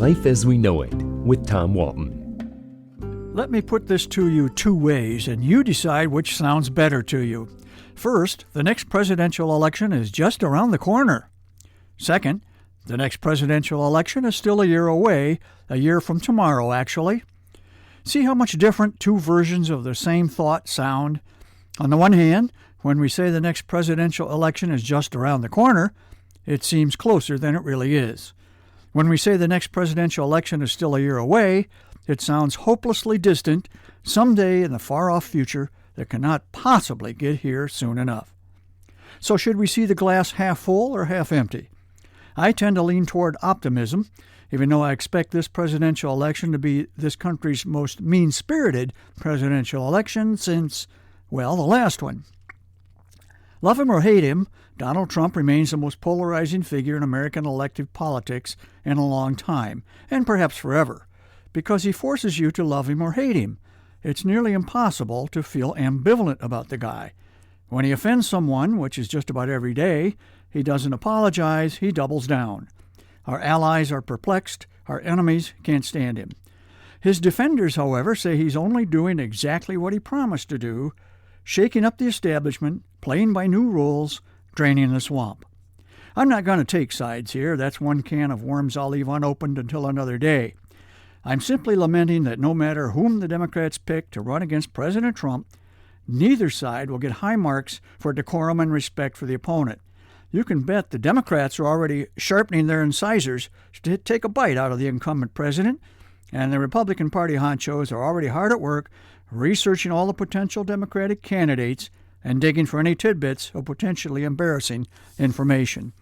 Life as We Know It with Tom Walton. Let me put this to you two ways, and you decide which sounds better to you. First, the next presidential election is just around the corner. Second, the next presidential election is still a year away, a year from tomorrow, actually. See how much different two versions of the same thought sound? On the one hand, when we say the next presidential election is just around the corner, it seems closer than it really is. When we say the next presidential election is still a year away, it sounds hopelessly distant, someday in the far-off future that cannot possibly get here soon enough. So should we see the glass half full or half empty? I tend to lean toward optimism, even though I expect this presidential election to be this country's most mean-spirited presidential election since, well, the last one. Love him or hate him, Donald Trump remains the most polarizing figure in American elective politics in a long time, and perhaps forever, because he forces you to love him or hate him. It's nearly impossible to feel ambivalent about the guy. When he offends someone, which is just about every day, he doesn't apologize, he doubles down. Our allies are perplexed, our enemies can't stand him. His defenders, however, say he's only doing exactly what he promised to do, shaking up the establishment, playing by new rules, draining the swamp. I'm not going to take sides here. That's one can of worms I'll leave unopened until another day. I'm simply lamenting that no matter whom the Democrats pick to run against President Trump, neither side will get high marks for decorum and respect for the opponent. You can bet the Democrats are already sharpening their incisors to take a bite out of the incumbent president, and the Republican Party honchos are already hard at work researching all the potential Democratic candidates and digging for any tidbits of potentially embarrassing information.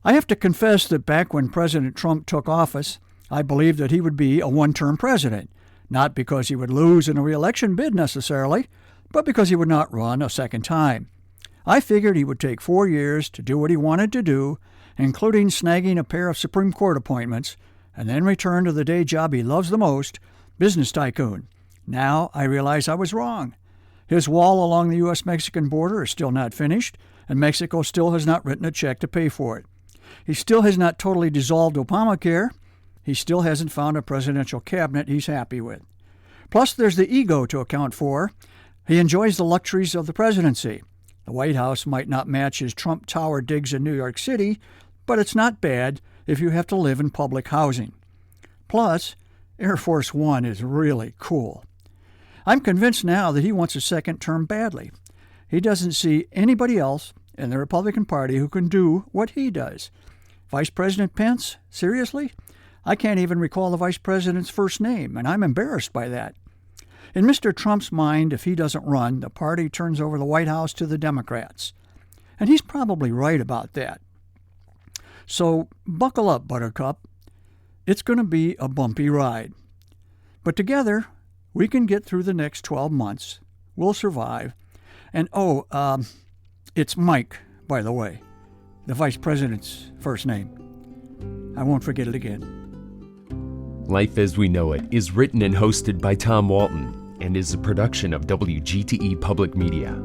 I have to confess that back when President Trump took office, I believed that he would be a one-term president, not because he would lose in a re-election bid necessarily, but because he would not run a second time. I figured he would take 4 years to do what he wanted to do, including snagging a pair of Supreme Court appointments, and then return to the day job he loves the most, business tycoon. Now I realize I was wrong. His wall along the U.S.-Mexican border is still not finished, and Mexico still has not written a check to pay for it. He still has not totally dissolved Obamacare. He still hasn't found a presidential cabinet he's happy with. Plus, there's the ego to account for. He enjoys the luxuries of the presidency. The White House might not match his Trump Tower digs in New York City, but it's not bad if you have to live in public housing. Plus, Air Force One is really cool. I'm convinced now that he wants a second term badly. He doesn't see anybody else in the Republican Party who can do what he does. Vice President Pence? Seriously? I can't even recall the vice president's first name, and I'm embarrassed by that. In Mr. Trump's mind, if he doesn't run, the party turns over the White House to the Democrats. And he's probably right about that. So buckle up, Buttercup. It's going to be a bumpy ride. But together, we can get through the next 12 months. We'll survive. And it's Mike, by the way, the vice president's first name. I won't forget it again. Life as We Know It is written and hosted by Tom Walton and is a production of WGTE Public Media.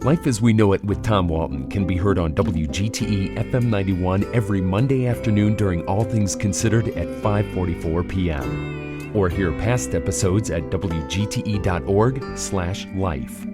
Life as We Know It with Tom Walton can be heard on WGTE FM 91 every Monday afternoon during All Things Considered at 5:44 p.m. Or hear past episodes at WGTE.org/life.